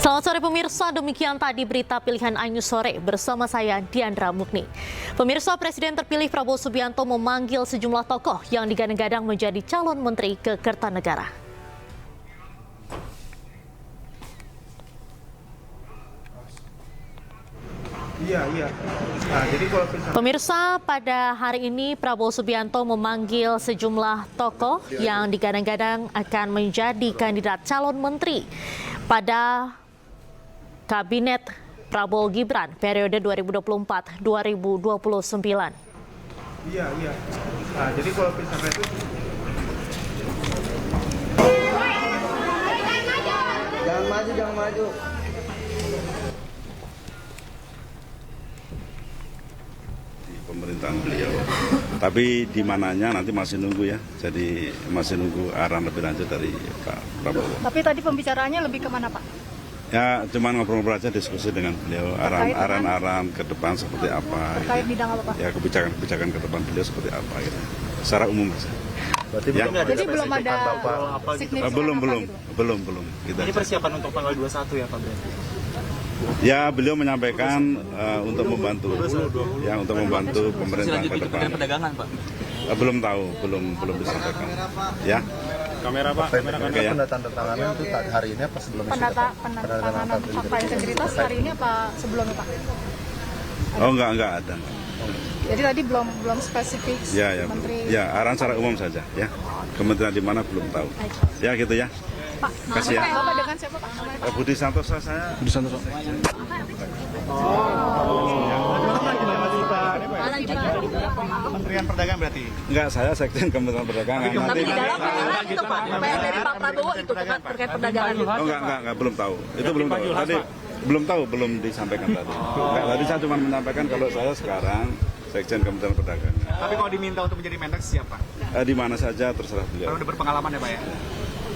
Selamat sore pemirsa, demikian tadi berita pilihan Ainus Sore bersama saya Diandra Mukni. Pemirsa, Presiden terpilih Prabowo Subianto memanggil sejumlah tokoh yang digadang-gadang menjadi calon menteri ke Kertanegara. Pemirsa, pada hari ini Prabowo Subianto memanggil sejumlah tokoh yang digadang-gadang akan menjadi kandidat calon menteri pada Kabinet Prabowo Gibran periode 2024-2029. Jadi kalau misalnya itu jangan maju. Di pemerintahan beliau. Tapi di mananya nanti masih nunggu ya. Jadi masih nunggu arahan lebih lanjut dari Pak Prabowo. Tapi tadi pembicaraannya lebih kemana, Pak? Ya, cuma ngobrol-ngobrol aja, diskusi dengan beliau, arahan ke depan seperti apa. Terkait gitu. bidang apa, Pak? Ya, kebijakan ke depan beliau seperti apa gitu. Secara umum saja. Berarti Ya. Jadi belum ada signifikan Belum. Gitu Ini aja. persiapan untuk tanggal 21 ya Pak berarti? Ya, beliau menyampaikan untuk membantu pemerintah ke depan. Kementerian Perdagangan Pak. Belum tahu, belum disampaikan. Ya. Kamera Pak, Oke ya. penandatanganan itu hari ini apa sebelumnya? penandatanganan fakta integritas hari ini apa sebelumnya, Pak? Oh, enggak ada. Jadi tadi belum spesifik Ya, menteri. ya, arahan secara umum saja ya. Kementerian di mana belum tahu. Ya gitu ya. Pak, Kasih ya. Bapak dengan siapa, Pak? Budi Santoso saya. Kementerian Perdagangan berarti? Enggak, saya sekjen Kementerian Perdagangan. Nanti Di dalam perdagangan itu Pak, dari Pak Prabowo itu terkait perdagangan. Oh enggak, belum tahu. Itu belum tahu. Tadi belum tahu, belum disampaikan tadi. Enggak, tadi saya cuma menyampaikan kalau saya sekarang sekjen Kementerian Perdagangan. Tapi kalau diminta untuk menjadi Mendak siapa? Di mana saja terserah beliau. Kalau udah berpengalaman ya Pak ya?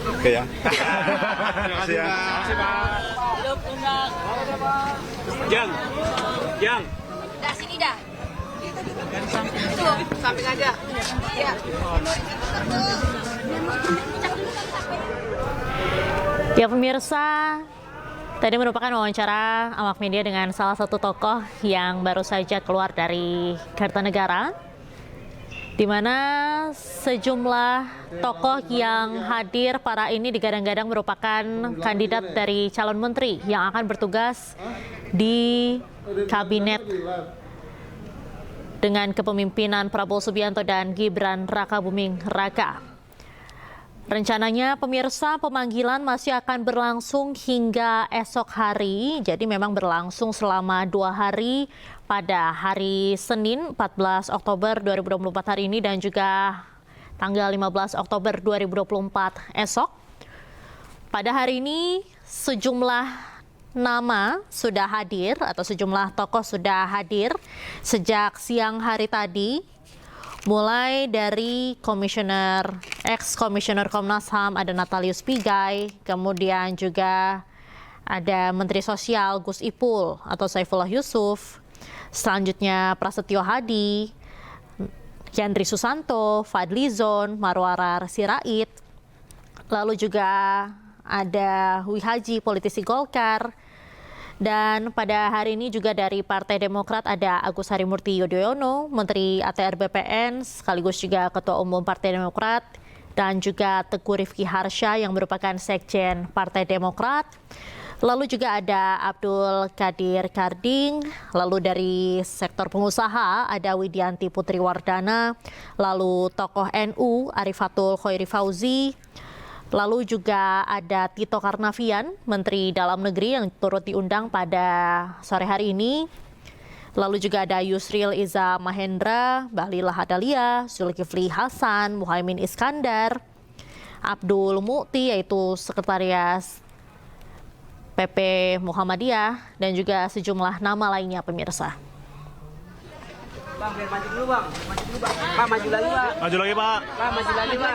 Oke ya. Terima kasih ya. Pak. Jang. Dah sini dah. Itu samping aja. Ya. Ya pemirsa, tadi merupakan wawancara awak media dengan salah satu tokoh yang baru saja keluar dari Kertanegara, di mana sejumlah tokoh yang hadir para ini digadang-gadang merupakan kandidat dari calon menteri yang akan bertugas di kabinet dengan kepemimpinan Prabowo Subianto dan Gibran Rakabuming Raka. Rencananya pemirsa, pemanggilan masih akan berlangsung hingga esok hari, jadi memang berlangsung selama 2 hari pada hari Senin 14 Oktober 2024 hari ini dan juga tanggal 15 Oktober 2024 esok. Pada hari ini sejumlah nama sudah hadir atau sejumlah tokoh sudah hadir sejak siang hari tadi. Mulai dari ex-komisioner Komnas HAM ada Natalius Pigai, kemudian juga ada Menteri Sosial Gus Ipul atau Saifullah Yusuf, selanjutnya Prasetyo Hadi, Yandri Susanto, Fadli Zon, Marwarar Sirait, lalu juga ada Wihaji politisi Golkar. Dan pada hari ini juga dari Partai Demokrat ada Agus Harimurti Yudhoyono, Menteri ATR BPN, sekaligus juga Ketua Umum Partai Demokrat, dan juga Teguh Rifki Harsha yang merupakan Sekjen Partai Demokrat. Lalu juga ada Abdul Qadir Karding, lalu dari sektor pengusaha ada Widianti Putri Wardana, lalu tokoh NU Arifatul Khoiri Fauzi, lalu juga ada Tito Karnavian, Menteri Dalam Negeri yang turut diundang pada sore hari ini. Lalu juga ada Yusril Iza Mahendra, Bahlil Lahadalia, Zulkifli Hasan, Muhaimin Iskandar, Abdul Mukti yaitu Sekretaris PP Muhammadiyah, dan juga sejumlah nama lainnya pemirsa. Bang, biar maju dulu Bang. Pak, maju lagi Pak. Maju lagi Pak. Pak, maju lagi Pak.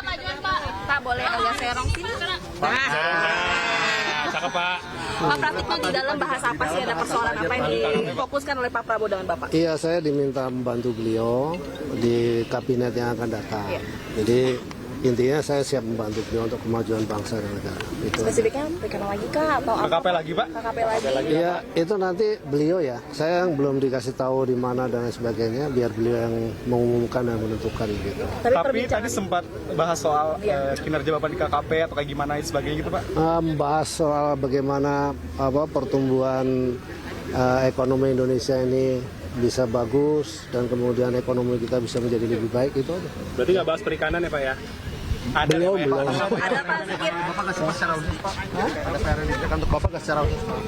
Majuan Pak. Pak, boleh agak serong sini. Cakep Pak. Pak, praktiknya di dalam bahas apa sih? Ada persoalan apa yang difokuskan oleh Pak Prabowo dengan Bapak? Iya, saya diminta membantu beliau di kabinet yang akan datang. Iya. Jadi intinya saya siap membantu beliau untuk kemajuan bangsa dan negara. Itu. Spesifiknya perikanan lagi kah atau apa? KKP lagi, Pak? KKP lagi. Ya itu nanti beliau ya. Saya yang belum dikasih tahu di mana dan lain sebagainya. Biar beliau yang mengumumkan dan menentukan gitu. Tapi tadi sempat bahas soal kinerja Bapak di KKP atau kayak gimana sebagainya gitu, Pak? Membahas soal bagaimana pertumbuhan ekonomi Indonesia ini bisa bagus dan kemudian ekonomi kita bisa menjadi lebih baik itu aja. Berarti nggak bahas perikanan ya, Pak ya? Ada Belum. Ada Pak sedikit. Bapak kasih secara khusus Pak. Ada PR ini untuk Bapak kasih secara khusus Pak.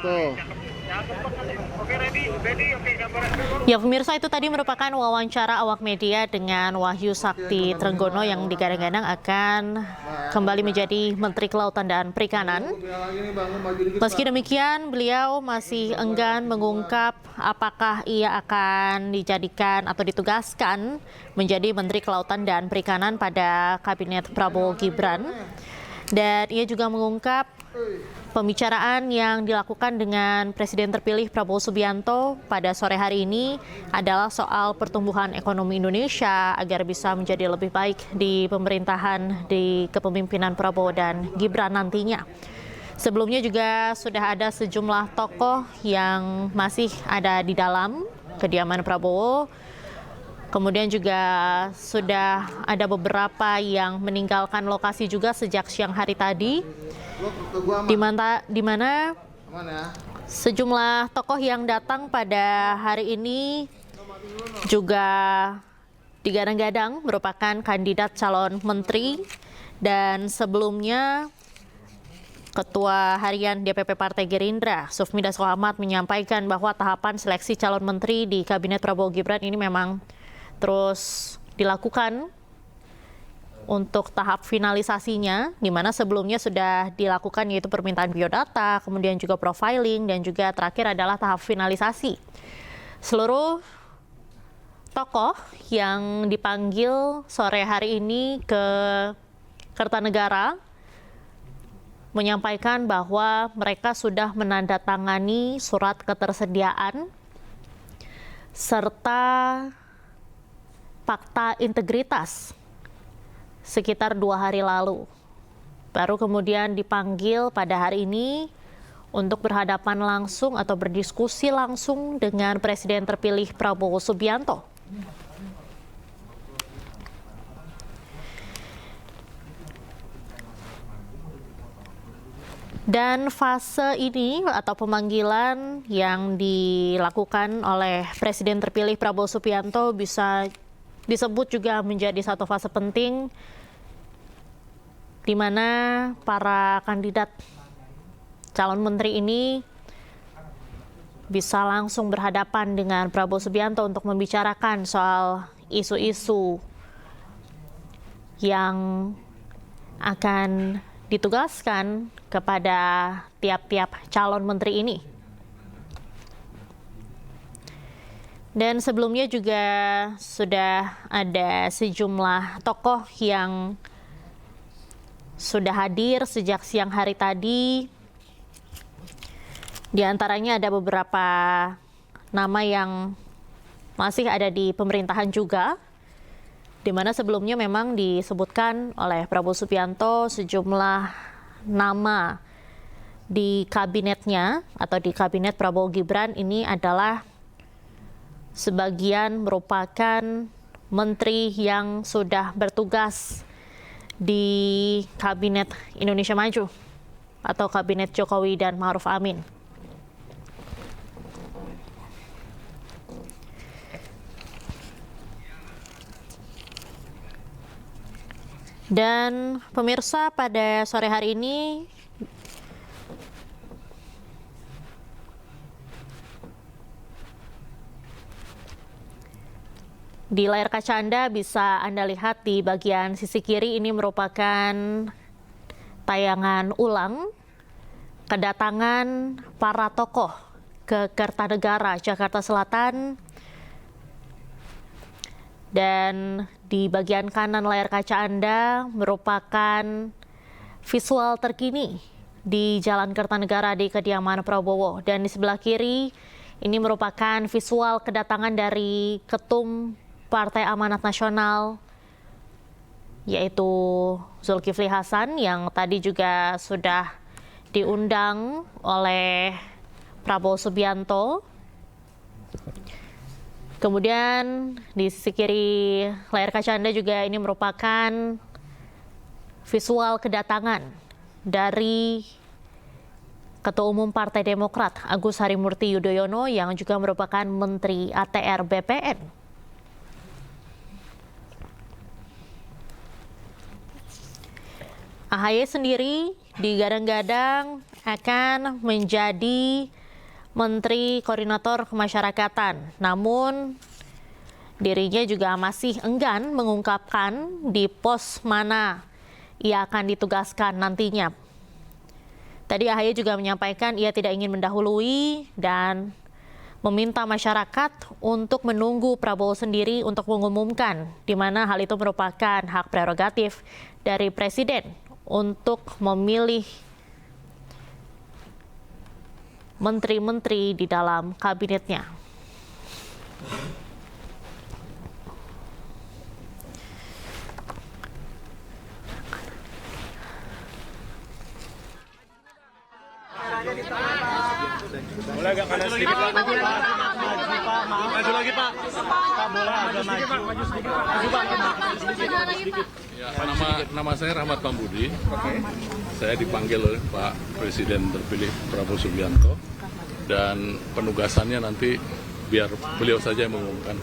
Tuh. Ya pemirsa, itu tadi merupakan wawancara awak media dengan Wahyu Sakti Trenggono yang digadang-gadang akan kembali menjadi Menteri Kelautan dan Perikanan. Meski demikian, beliau masih enggan mengungkap apakah ia akan dijadikan atau ditugaskan menjadi Menteri Kelautan dan Perikanan pada Kabinet Prabowo Gibran. Dan ia juga mengungkap pembicaraan yang dilakukan dengan Presiden terpilih Prabowo Subianto pada sore hari ini adalah soal pertumbuhan ekonomi Indonesia agar bisa menjadi lebih baik di pemerintahan di kepemimpinan Prabowo dan Gibran nantinya. Sebelumnya juga sudah ada sejumlah tokoh yang masih ada di dalam kediaman Prabowo. Kemudian juga sudah ada beberapa yang meninggalkan lokasi juga sejak siang hari tadi, di mana sejumlah tokoh yang datang pada hari ini juga digadang-gadang merupakan kandidat calon menteri, dan sebelumnya Ketua Harian DPP Partai Gerindra, Sufmi Dasko Ahmad, menyampaikan bahwa tahapan seleksi calon menteri di Kabinet Prabowo Gibran ini memang terus dilakukan untuk tahap finalisasinya, di mana sebelumnya sudah dilakukan yaitu permintaan biodata, kemudian juga profiling, dan juga terakhir adalah tahap finalisasi. Seluruh tokoh yang dipanggil sore hari ini ke Kertanegara menyampaikan bahwa mereka sudah menandatangani surat ketersediaan serta fakta integritas sekitar 2 hari lalu. Baru kemudian dipanggil pada hari ini untuk berhadapan langsung atau berdiskusi langsung dengan Presiden terpilih Prabowo Subianto. Dan fase ini atau pemanggilan yang dilakukan oleh Presiden terpilih Prabowo Subianto bisa disebut juga menjadi satu fase penting di mana para kandidat calon menteri ini bisa langsung berhadapan dengan Prabowo Subianto untuk membicarakan soal isu-isu yang akan ditugaskan kepada tiap-tiap calon menteri ini. Dan sebelumnya juga sudah ada sejumlah tokoh yang sudah hadir sejak siang hari tadi. Di antaranya ada beberapa nama yang masih ada di pemerintahan juga, di mana sebelumnya memang disebutkan oleh Prabowo Subianto sejumlah nama di kabinetnya atau di kabinet Prabowo Gibran ini adalah sebagian merupakan menteri yang sudah bertugas di Kabinet Indonesia Maju atau Kabinet Jokowi dan Ma'ruf Amin. Dan pemirsa, pada sore hari ini di layar kaca Anda bisa Anda lihat di bagian sisi kiri ini merupakan tayangan ulang kedatangan para tokoh ke Kertanegara, Jakarta Selatan. Dan di bagian kanan layar kaca Anda merupakan visual terkini di Jalan Kertanegara di kediaman Prabowo. Dan di sebelah kiri ini merupakan visual kedatangan dari Ketum Partai Amanat Nasional, yaitu Zulkifli Hasan, yang tadi juga sudah diundang oleh Prabowo Subianto. Kemudian di sisi kiri layar kaca Anda juga ini merupakan visual kedatangan dari Ketua Umum Partai Demokrat Agus Harimurti Yudhoyono yang juga merupakan Menteri ATR BPN. AHY sendiri digadang-gadang akan menjadi Menteri Koordinator Kemasyarakatan, namun dirinya juga masih enggan mengungkapkan di pos mana ia akan ditugaskan nantinya. Tadi AHY juga menyampaikan ia tidak ingin mendahului dan meminta masyarakat untuk menunggu Prabowo sendiri untuk mengumumkan, di mana hal itu merupakan hak prerogatif dari Presiden untuk memilih menteri-menteri di dalam kabinetnya. Boleh agak kanan sedikit Pak. Maju Pak. Maju lagi Pak. Pak boleh agak maju. Maju Pak. Ya, nama saya Rahmat Pambudi. Saya dipanggil oleh Pak Presiden terpilih Prabowo Subianto dan penugasannya nanti biar beliau saja yang mengumumkan.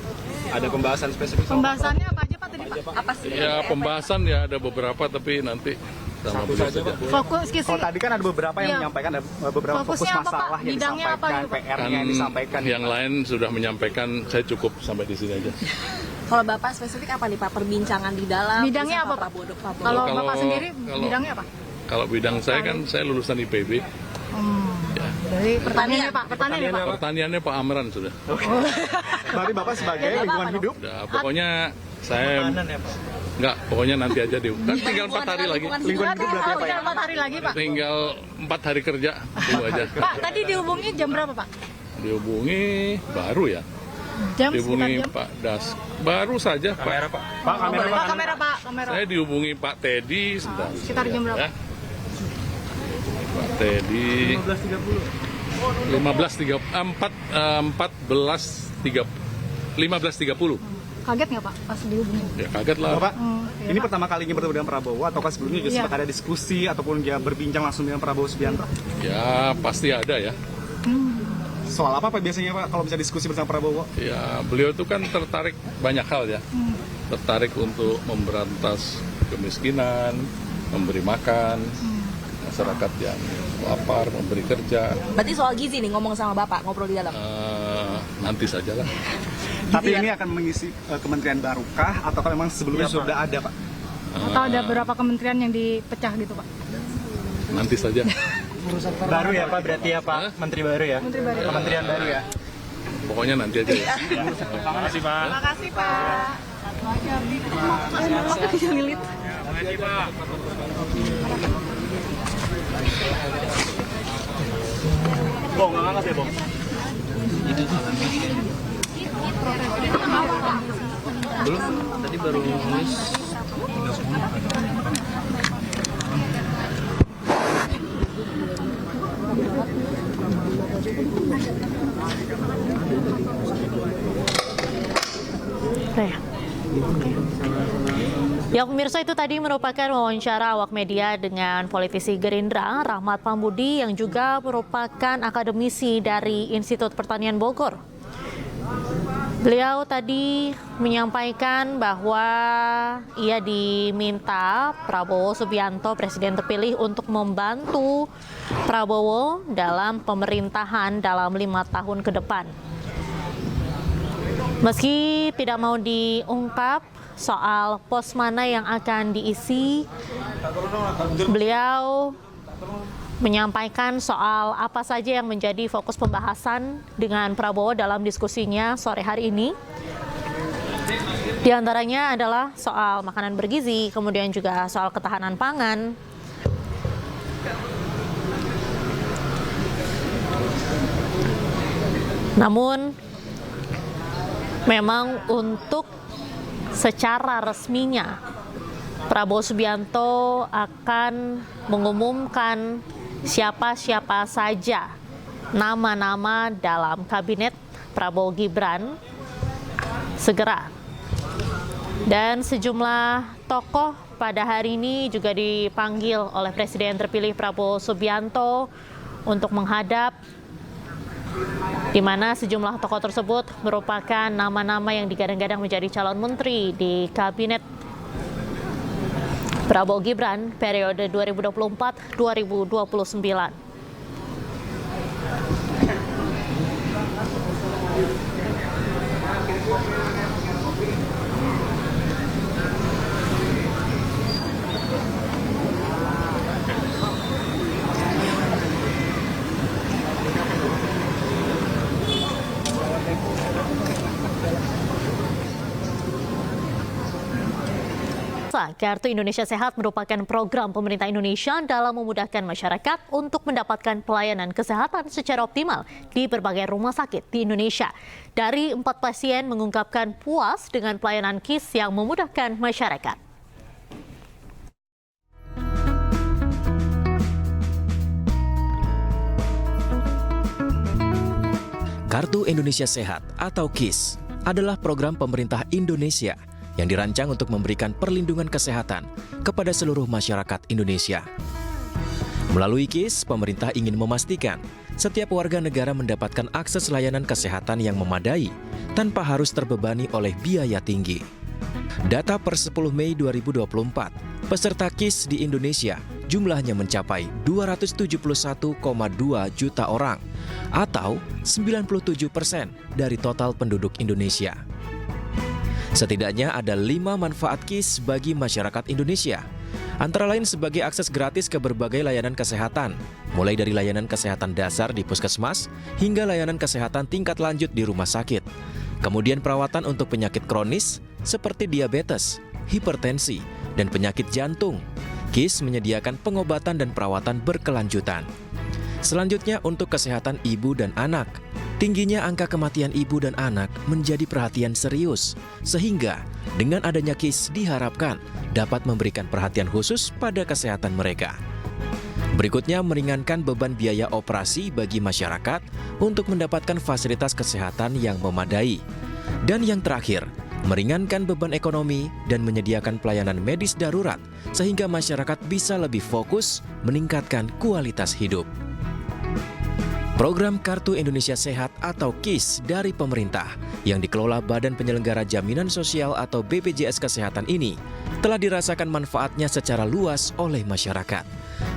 Ada pembahasan spesifik. Pembahasannya apa aja Pak tadi Pak? Apa sih? Ya pembahasan ya ada beberapa tapi nanti sama beliau saja. Fokus ke Kalau tadi kan ada beberapa yang menyampaikan, ada beberapa fokus Fokusnya apa, masalah Pak? yang Bidangnya apa disampaikan, gitu, Pak? PR-nya yang disampaikan. Yang lain sudah menyampaikan, saya cukup sampai di sini aja. Kalau Bapak spesifik apa nih Pak? Perbincangan di dalam. Bidangnya bersama apa, Pak? Prabowo. Kalau Kalau- Bapak sendiri kalau- bidangnya apa? Kalau bidang saya kan saya lulusan IPB. Ya. Dari pertanian Pak, pertanian ya, Pak. Pertaniannya Pak Amran sudah. Berarti Bapak sebagai lingkungan hidup. Udah, pokoknya saya enggak, pokoknya nanti aja deh. Kan tinggal 4 hari lagi. Lingkungan hidup berarti apa ya? Tinggal 4 hari lagi Pak. Tinggal 4 hari kerja, tunggu aja. Pak, tadi dihubungi jam berapa Pak? Dihubungi baru ya. Jam sekitar Dihubungi jam? Pak Das. Baru saja Pak. Pak kamera Pak, kamera Pak, kamera. Saya dihubungi Pak Teddy sebentar. Sekitar jam berapa? Ya. Pak Teddy 15.30. Kaget nggak Pak pas dihubungi? Ya kaget lah. Bapak, ya, ini Pak. pertama kalinya bertemu dengan Prabowo ataukah sebelumnya juga Iya. sempat ada diskusi ataupun dia berbincang langsung dengan Prabowo Subianto? Ya pasti ada ya. Soal apa Pak biasanya Pak kalau bisa diskusi bersama Prabowo? Ya beliau itu kan tertarik banyak hal ya. Tertarik untuk memberantas kemiskinan, memberi makan masyarakat yang lapar, memberi kerja. Berarti soal gizi nih ngomong sama Bapak, ngobrol di dalam. Nanti sajalah. Tapi ini akan mengisi kementerian barukah ataukah memang sebelumnya sudah ada Pak? Atau ada beberapa kementerian yang dipecah gitu Pak? Nanti saja. Baru ya Pak, berarti ya Pak, menteri baru ya? Kementerian baru ya? Pokoknya nanti aja ya. Terima kasih Pak. Makasih Pak. Bong, nggak ngangkat ya Bong? Tadi baru nulis. Ya pemirsa, itu tadi merupakan wawancara awak media dengan politisi Gerindra Rahmat Pambudi yang juga merupakan akademisi dari Institut Pertanian Bogor. Beliau tadi menyampaikan bahwa ia diminta Prabowo Subianto, Presiden terpilih, untuk membantu Prabowo dalam pemerintahan dalam 5 tahun ke depan. Meski tidak mau diungkap soal pos mana yang akan diisi, beliau menyampaikan soal apa saja yang menjadi fokus pembahasan dengan Prabowo dalam diskusinya sore hari ini. Di antaranya adalah soal makanan bergizi, kemudian juga soal ketahanan pangan. Namun, memang untuk secara resminya, Prabowo Subianto akan mengumumkan siapa-siapa saja nama-nama dalam kabinet Prabowo Gibran segera. Dan sejumlah tokoh pada hari ini juga dipanggil oleh Presiden terpilih Prabowo Subianto untuk menghadap, di mana sejumlah tokoh tersebut merupakan nama-nama yang digadang-gadang menjadi calon menteri di kabinet Prabowo Gibran periode 2024-2029. Kartu Indonesia Sehat merupakan program pemerintah Indonesia dalam memudahkan masyarakat untuk mendapatkan pelayanan kesehatan secara optimal di berbagai rumah sakit di Indonesia. Dari 4 pasien mengungkapkan puas dengan pelayanan KIS yang memudahkan masyarakat. Kartu Indonesia Sehat atau KIS adalah program pemerintah Indonesia yang dirancang untuk memberikan perlindungan kesehatan kepada seluruh masyarakat Indonesia. Melalui KIS, pemerintah ingin memastikan setiap warga negara mendapatkan akses layanan kesehatan yang memadai tanpa harus terbebani oleh biaya tinggi. Data per 10 Mei 2024, peserta KIS di Indonesia jumlahnya mencapai 271,2 juta orang atau 97% dari total penduduk Indonesia. Setidaknya ada 5 manfaat KIS bagi masyarakat Indonesia, antara lain sebagai akses gratis ke berbagai layanan kesehatan, mulai dari layanan kesehatan dasar di puskesmas hingga layanan kesehatan tingkat lanjut di rumah sakit. Kemudian perawatan untuk penyakit kronis seperti diabetes, hipertensi, dan penyakit jantung. KIS menyediakan pengobatan dan perawatan berkelanjutan. Selanjutnya untuk kesehatan ibu dan anak. Tingginya angka kematian ibu dan anak menjadi perhatian serius, sehingga dengan adanya KIS diharapkan dapat memberikan perhatian khusus pada kesehatan mereka. Berikutnya, meringankan beban biaya operasi bagi masyarakat untuk mendapatkan fasilitas kesehatan yang memadai. Dan yang terakhir, meringankan beban ekonomi dan menyediakan pelayanan medis darurat sehingga masyarakat bisa lebih fokus meningkatkan kualitas hidup. Program Kartu Indonesia Sehat atau KIS dari pemerintah yang dikelola Badan Penyelenggara Jaminan Sosial atau BPJS Kesehatan ini telah dirasakan manfaatnya secara luas oleh masyarakat.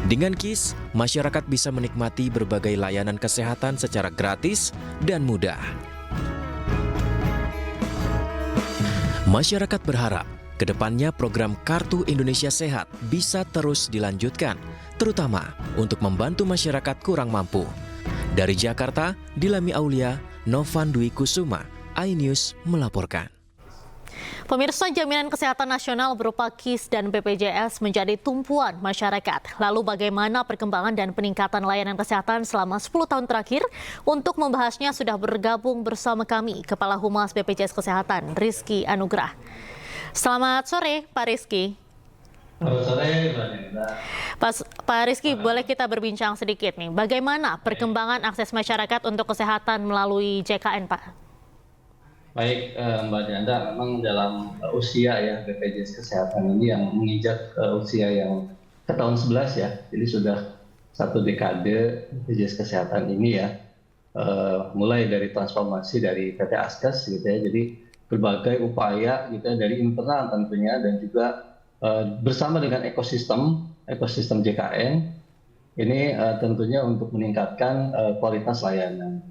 Dengan KIS, masyarakat bisa menikmati berbagai layanan kesehatan secara gratis dan mudah. Masyarakat berharap kedepannya program Kartu Indonesia Sehat bisa terus dilanjutkan, terutama untuk membantu masyarakat kurang mampu. Dari Jakarta, Dilami Aulia, Novan Dwi Kusuma, iNews melaporkan. Pemirsa, jaminan kesehatan nasional berupa KIS dan BPJS menjadi tumpuan masyarakat. Lalu bagaimana perkembangan dan peningkatan layanan kesehatan selama 10 tahun terakhir? Untuk membahasnya sudah bergabung bersama kami Kepala Humas BPJS Kesehatan, Rizky Anugrah. Selamat sore, Pak Rizky. Selamat sore, Mbak Nenda. Pak Rizky, boleh kita berbincang sedikit nih, bagaimana perkembangan akses masyarakat untuk kesehatan melalui JKN, Pak? Baik, Mbak Nenda, memang dalam usia ya BPJS Kesehatan ini yang menginjak usia yang ke tahun 11 ya, jadi sudah 1 dekade BPJS Kesehatan ini ya, mulai dari transformasi dari PT Askes gitu ya, jadi berbagai upaya gitu ya, dari internal tentunya dan juga bersama dengan ekosistem JKN ini tentunya untuk meningkatkan kualitas layanan.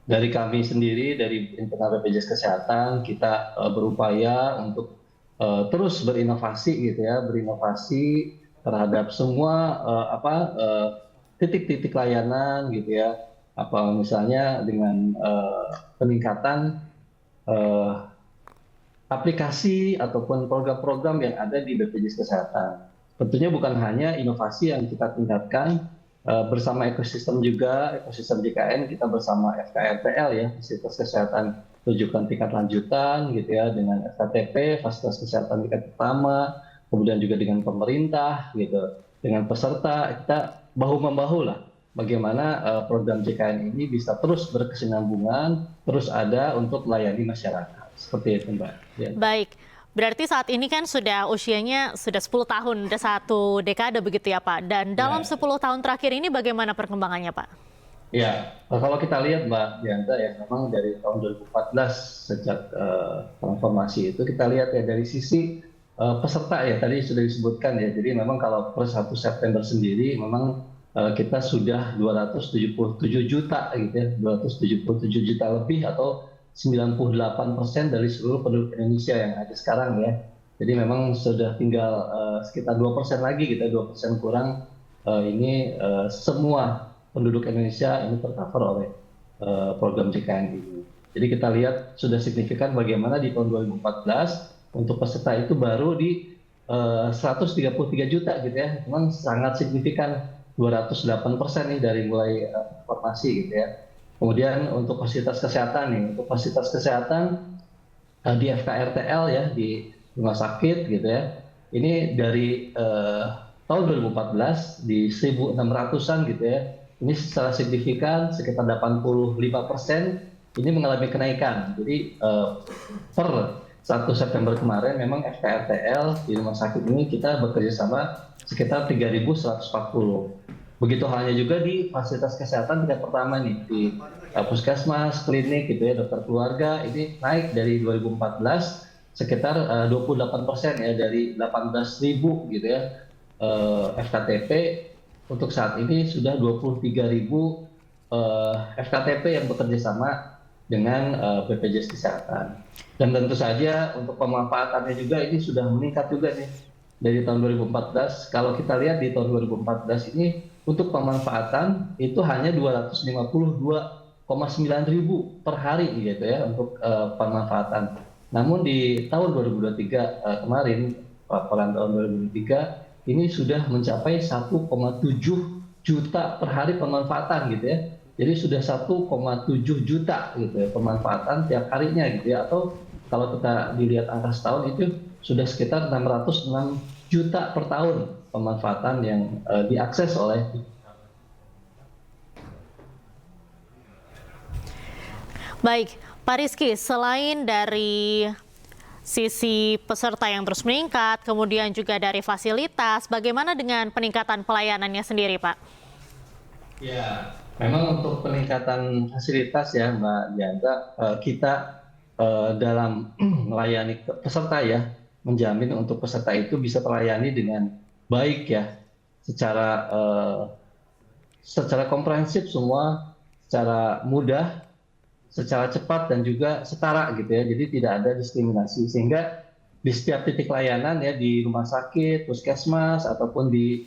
Dari kami sendiri, dari internal BPJS Kesehatan, kita berupaya untuk terus berinovasi gitu ya, berinovasi terhadap semua titik-titik layanan gitu ya, misalnya dengan peningkatan aplikasi ataupun program-program yang ada di BPJS Kesehatan. Tentunya bukan hanya inovasi yang kita tingkatkan bersama ekosistem juga, ekosistem JKN kita bersama FKRTL ya, fasilitas kesehatan rujukan tingkat lanjutan gitu ya, dengan FKTP, fasilitas kesehatan tingkat pertama, kemudian juga dengan pemerintah gitu, dengan peserta, kita bahu-membahu lah bagaimana program JKN ini bisa terus berkesinambungan, terus ada untuk melayani masyarakat. Seperti itu Mbak. Ya. Baik, berarti saat ini kan sudah usianya sudah 10 tahun, udah 1 dekade begitu ya Pak. Dan dalam 10 tahun terakhir ini bagaimana perkembangannya Pak? Ya, kalau kita lihat Mbak Dianta ya, memang dari tahun 2014 sejak transformasi itu kita lihat ya dari sisi peserta ya, tadi sudah disebutkan ya, jadi memang kalau per 1 September sendiri memang kita sudah 277 juta gitu ya, 277 juta lebih atau 98% dari seluruh penduduk Indonesia yang ada sekarang ya. Jadi memang sudah tinggal sekitar 2% lagi gitu, 2% kurang ini semua penduduk Indonesia ini tercover oleh program JKN ini. Jadi kita lihat sudah signifikan bagaimana di tahun 2014 untuk peserta itu baru di 133 juta gitu ya. Memang sangat signifikan 208% nih dari mulai informasi gitu ya. Kemudian untuk fasilitas kesehatan nih, untuk fasilitas kesehatan di FKRTL ya, di rumah sakit gitu ya, ini dari tahun 2014 di 1.600-an gitu ya, ini secara signifikan sekitar 85% ini mengalami kenaikan. Jadi per 1 September kemarin memang FKRTL di rumah sakit ini kita bekerja sama sekitar 3.140. Begitu halnya juga di fasilitas kesehatan tingkat pertama nih, di puskesmas, klinik gitu ya, dokter keluarga, ini naik dari 2014 sekitar 28% ya, dari 18.000 gitu ya FKTP, untuk saat ini sudah 23.000 FKTP yang bekerja sama dengan BPJS Kesehatan. Dan tentu saja untuk pemanfaatannya juga ini sudah meningkat juga nih dari tahun 2014. Kalau kita lihat di tahun 2014 ini untuk pemanfaatan itu hanya 252,9 ribu per hari gitu ya untuk pemanfaatan. Namun di tahun 2023 kemarin, laporan tahun 2023 ini sudah mencapai 1,7 juta per hari pemanfaatan gitu ya. Jadi sudah 1,7 juta gitu ya pemanfaatan tiap harinya gitu ya. Atau kalau kita dilihat angka setahun itu sudah sekitar 606 juta per tahun pemanfaatan yang diakses oleh. Baik, Pak Rizky, selain dari sisi peserta yang terus meningkat, kemudian juga dari fasilitas, bagaimana dengan peningkatan pelayanannya sendiri, Pak? Ya, memang untuk peningkatan fasilitas ya, Mbak Dianta, kita dalam melayani peserta ya, menjamin untuk peserta itu bisa terlayani dengan baik ya, secara komprehensif semua, secara mudah, secara cepat dan juga setara gitu ya. Jadi tidak ada diskriminasi, sehingga di setiap titik layanan ya, di rumah sakit, puskesmas ataupun di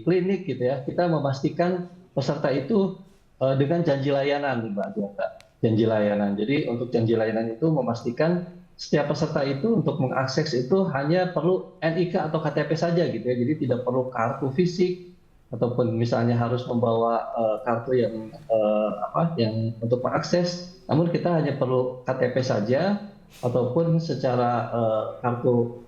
klinik gitu ya, kita memastikan peserta itu dengan janji layanan, Mbak Dianta. Janji layanan. Jadi untuk janji layanan itu memastikan setiap peserta itu untuk mengakses itu hanya perlu NIK atau KTP saja gitu ya. Jadi tidak perlu kartu fisik ataupun misalnya harus membawa kartu yang untuk mengakses. Namun kita hanya perlu KTP saja ataupun secara kartu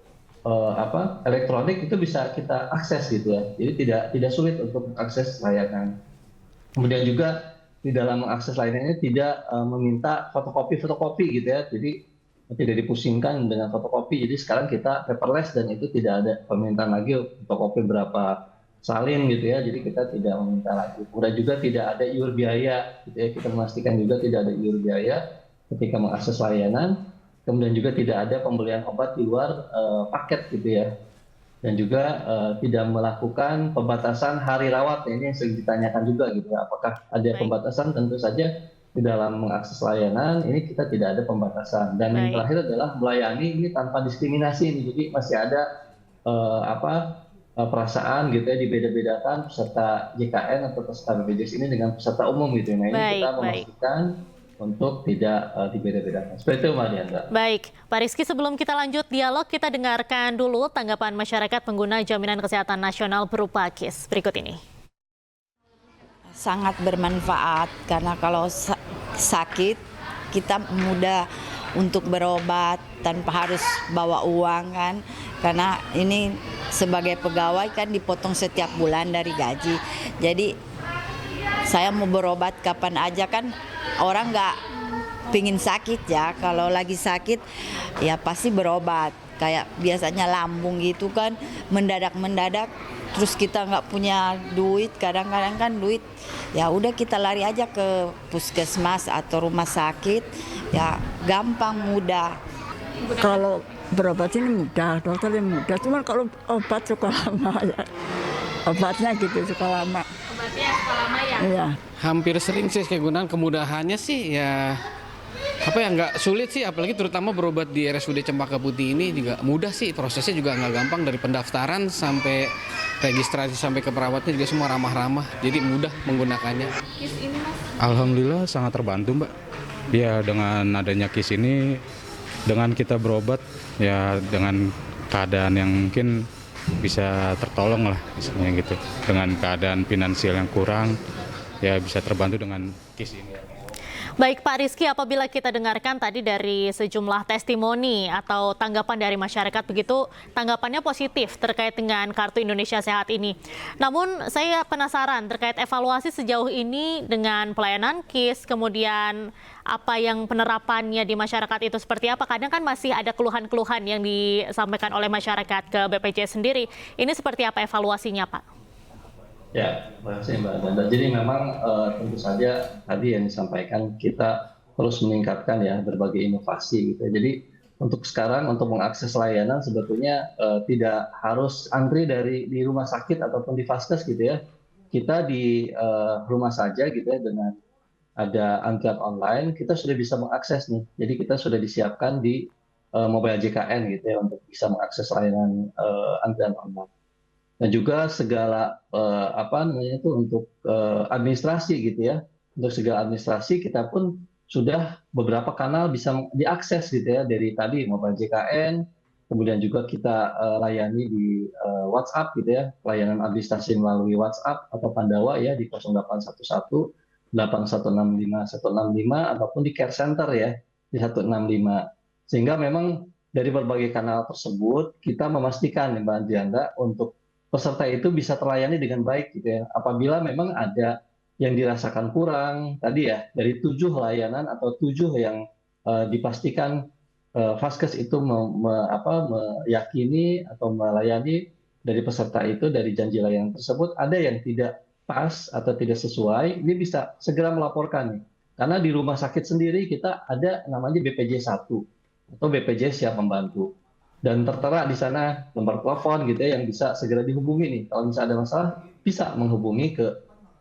elektronik itu bisa kita akses gitu ya. Jadi tidak sulit untuk mengakses layanan. Kemudian juga di dalam mengakses layanannya tidak meminta fotokopi gitu ya. Jadi tidak dipusingkan dengan fotokopi. Jadi sekarang kita paperless dan itu tidak ada permintaan lagi fotokopi berapa salin gitu ya. Jadi kita tidak meminta lagi. Kemudian juga tidak ada iur biaya gitu ya. Kita memastikan juga tidak ada iur biaya ketika mengakses layanan. Kemudian juga tidak ada pembelian obat di luar paket gitu ya. Dan juga tidak melakukan pembatasan hari rawat. Ini yang sering ditanyakan juga gitu ya. Apakah ada pembatasan? Tentu saja di dalam mengakses layanan ini kita tidak ada pembatasan. Dan yang terakhir adalah melayani ini tanpa diskriminasi ini. Jadi masih ada perasaan gitu ya, dibeda-bedakan peserta JKN atau peserta BPJS ini dengan peserta umum gitu. Nah ini kita memastikan untuk tidak dibeda-bedakan. Seperti itu, Mbak Diandra. Baik, Pak Rizky, sebelum kita lanjut dialog, kita dengarkan dulu tanggapan masyarakat pengguna jaminan kesehatan nasional berupa KIS. Berikut ini. Sangat bermanfaat karena kalau sakit kita mudah untuk berobat tanpa harus bawa uang kan. Karena ini sebagai pegawai kan dipotong setiap bulan dari gaji. Jadi saya mau berobat kapan aja kan, orang nggak pingin sakit ya. Kalau lagi sakit ya pasti berobat. Kayak biasanya lambung gitu kan, mendadak. Terus kita nggak punya duit, kadang-kadang kan duit. Ya udah kita lari aja ke puskesmas atau rumah sakit. Ya gampang, mudah. Kalau berobat ini mudah, dokternya mudah. Cuman kalau obat suka lama ya. Obatnya gitu suka lama. Obatnya suka lama ya? Iya. Hampir sering sih kegunaan, kemudahannya sih ya nggak sulit sih, apalagi terutama berobat di RSUD Cempaka Putih ini juga mudah sih, prosesnya juga nggak gampang, dari pendaftaran sampai registrasi sampai ke perawatnya juga semua ramah-ramah, jadi mudah menggunakannya. KIS ini, Mas? Alhamdulillah sangat terbantu, Mbak. Ya dengan adanya KIS ini, dengan kita berobat ya dengan keadaan yang mungkin bisa tertolong lah, misalnya gitu. Dengan keadaan finansial yang kurang, ya bisa terbantu dengan KIS ini. Baik Pak Rizky, apabila kita dengarkan tadi dari sejumlah testimoni atau tanggapan dari masyarakat, begitu tanggapannya positif terkait dengan Kartu Indonesia Sehat ini. Namun saya penasaran terkait evaluasi sejauh ini dengan pelayanan KIS, kemudian apa yang penerapannya di masyarakat itu seperti apa. Kadang kan masih ada keluhan-keluhan yang disampaikan oleh masyarakat ke BPJS sendiri. Ini seperti apa evaluasinya, Pak? Ya, terima kasih Mbak Danda. Jadi memang tentu saja tadi yang disampaikan, kita terus meningkatkan ya berbagai inovasi gitu. Jadi untuk sekarang untuk mengakses layanan sebetulnya tidak harus antri di rumah sakit ataupun di vaskes gitu ya. Kita di rumah saja gitu ya, dengan ada antrian online kita sudah bisa mengakses nih. Jadi kita sudah disiapkan di mobile JKN gitu ya untuk bisa mengakses layanan antrian online. Dan juga segala untuk administrasi gitu ya. Untuk segala administrasi kita pun sudah beberapa kanal bisa diakses gitu ya, dari tadi mobile JKN, kemudian juga kita layani di WhatsApp gitu ya, layanan administrasi melalui WhatsApp atau Pandawa ya di 0811 8165 165 ataupun di care center ya di 165. Sehingga memang dari berbagai kanal tersebut kita memastikan Mbak Dianda untuk peserta itu bisa terlayani dengan baik gitu ya. Apabila memang ada yang dirasakan kurang tadi ya, dari 7 layanan atau 7 yang dipastikan vaskes itu meyakini atau melayani dari peserta itu, dari janji layanan tersebut ada yang tidak pas atau tidak sesuai, ini bisa segera melaporkan nih. Karena di rumah sakit sendiri kita ada namanya BPJS 1 atau BPJS Siap Membantu. Dan tertera di sana nomor telepon gitu ya yang bisa segera dihubungi nih. Kalau misalnya ada masalah bisa menghubungi ke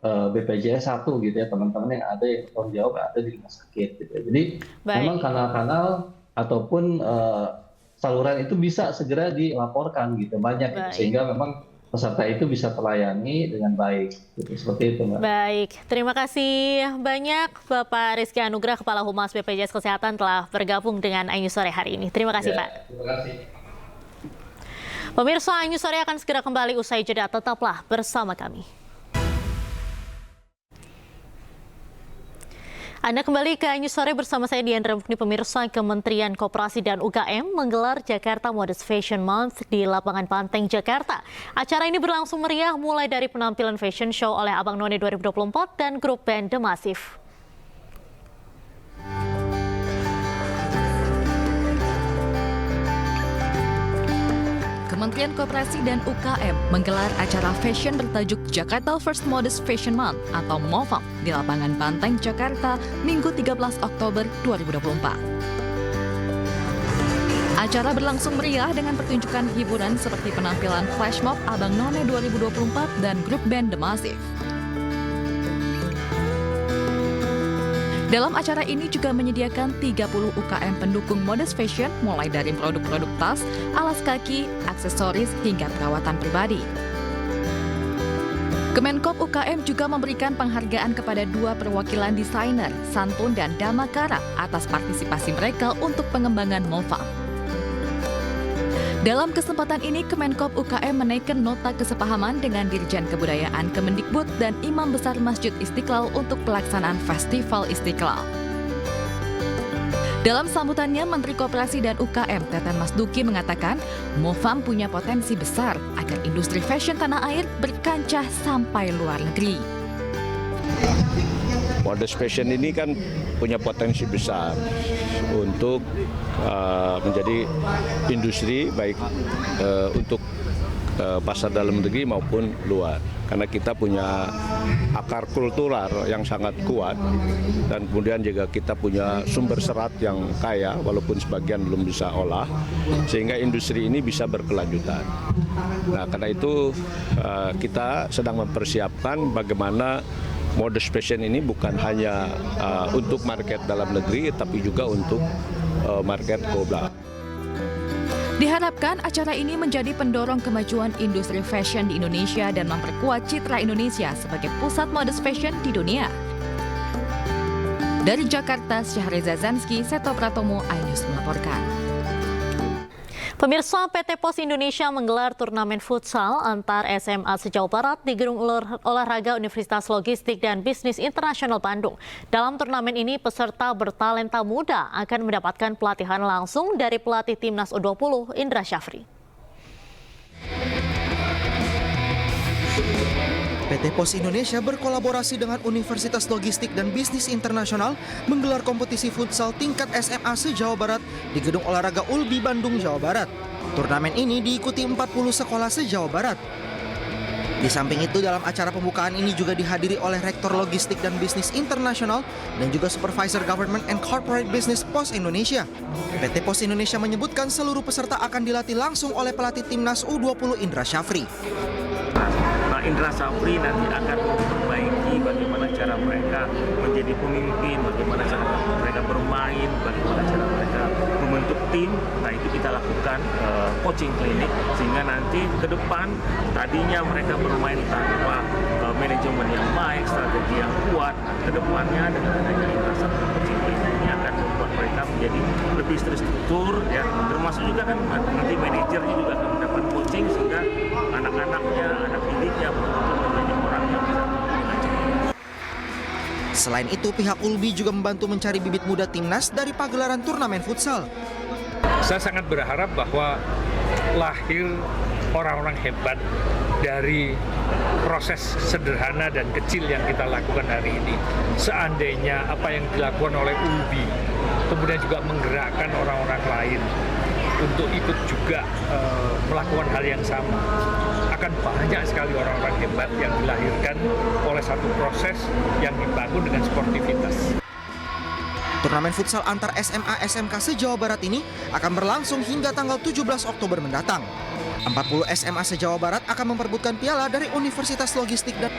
BPJS 1 gitu ya, teman-teman yang ada yang tanggung jawab ada di rumah sakit gitu ya. Jadi memang kanal-kanal ataupun saluran itu bisa segera dilaporkan gitu banyak gitu, sehingga memang peserta itu bisa terlayani dengan baik gitu, seperti itu Mbak. Baik, terima kasih banyak Bapak Rizky Anugrah, Kepala Humas BPJS Kesehatan telah bergabung dengan iNews Sore hari ini. Terima kasih Pak. Terima kasih. Pemirsa, iNews Sore akan segera kembali usai jeda, tetaplah bersama kami. Anda kembali ke iNews Sore bersama saya Diandra Mukni. Pemirsa, Kementerian Koperasi dan UKM menggelar Jakarta Modest Fashion Month di lapangan Banteng, Jakarta. Acara ini berlangsung meriah mulai dari penampilan fashion show oleh Abang None 2024 dan grup band The Massive. Kementerian Koperasi dan UKM menggelar acara fashion bertajuk Jakarta First Modest Fashion Month atau MOFAM di lapangan Banteng, Jakarta, Minggu 13 Oktober 2024. Acara berlangsung meriah dengan pertunjukan hiburan seperti penampilan flash mob Abang None 2024 dan grup band The Massive. Dalam acara ini juga menyediakan 30 UKM pendukung modest fashion mulai dari produk-produk tas, alas kaki, aksesoris, hingga perawatan pribadi. Kemenkop UKM juga memberikan penghargaan kepada 2 perwakilan desainer, Santun dan Damakara atas partisipasi mereka untuk pengembangan MOFAM. Dalam kesempatan ini, Kemenkop UKM menaikkan nota kesepahaman dengan Dirjen Kebudayaan Kemendikbud dan Imam Besar Masjid Istiqlal untuk pelaksanaan Festival Istiqlal. Dalam sambutannya, Menteri Koperasi dan UKM Teten Mas Duki mengatakan, MOFAM punya potensi besar agar industri fashion tanah air berkancah sampai luar negeri. Modest fashion ini kan punya potensi besar untuk menjadi industri baik untuk pasar dalam negeri maupun luar. Karena kita punya akar kultural yang sangat kuat dan kemudian juga kita punya sumber serat yang kaya walaupun sebagian belum bisa olah sehingga industri ini bisa berkelanjutan. Nah, karena itu kita sedang mempersiapkan bagaimana modest fashion ini bukan hanya untuk market dalam negeri tapi juga untuk market global. Diharapkan acara ini menjadi pendorong kemajuan industri fashion di Indonesia dan memperkuat citra Indonesia sebagai pusat modest fashion di dunia. Dari Jakarta, Syahreza Zanski, Seto Pratomo, iNews melaporkan. Pemirsa, PT Pos Indonesia menggelar turnamen futsal antar SMA se-Jawa Barat di Gedung Olahraga Universitas Logistik dan Bisnis Internasional Bandung. Dalam turnamen ini, peserta bertalenta muda akan mendapatkan pelatihan langsung dari pelatih Timnas U20 Indra Syafri. PT Pos Indonesia berkolaborasi dengan Universitas Logistik dan Bisnis Internasional menggelar kompetisi futsal tingkat SMA se-Jawa Barat di Gedung Olahraga ULBI Bandung, Jawa Barat. Turnamen ini diikuti 40 sekolah se-Jawa Barat. Di samping itu, dalam acara pembukaan ini juga dihadiri oleh Rektor Logistik dan Bisnis Internasional dan juga Supervisor Government and Corporate Business Pos Indonesia. PT Pos Indonesia menyebutkan seluruh peserta akan dilatih langsung oleh pelatih Timnas U20 Indra Syafri. Indra Syafri nanti akan memperbaiki bagaimana cara mereka menjadi pemimpin, bagaimana cara mereka bermain, bagaimana cara mereka membentuk tim. Nah, itu kita lakukan coaching klinik sehingga nanti ke depan tadinya mereka bermain tanpa manajemen yang baik, strategi yang kuat. Ke depannya dengan adanya Indra Syafri coaching klinik ini akan membuat mereka menjadi lebih terstruktur, ya. Termasuk juga kan nanti manajernya juga akan mendapat coaching sehingga anak-anaknya, anak didiknya menjadi orang yang bisa dengan cepat. Selain itu, pihak ULBI juga membantu mencari bibit muda timnas dari pagelaran turnamen futsal. Saya sangat berharap bahwa lahir orang-orang hebat dari proses sederhana dan kecil yang kita lakukan hari ini. Seandainya apa yang dilakukan oleh ULBI kemudian juga menggerakkan orang-orang lain untuk ikut juga melakukan hal yang sama, akan banyak sekali orang-orang hebat yang dilahirkan oleh satu proses yang dibangun dengan sportivitas. Turnamen futsal antar SMA SMK se-Jawa Barat ini akan berlangsung hingga tanggal 17 Oktober mendatang. 40 SMA se-Jawa Barat akan memperebutkan piala dari Universitas Logistik dan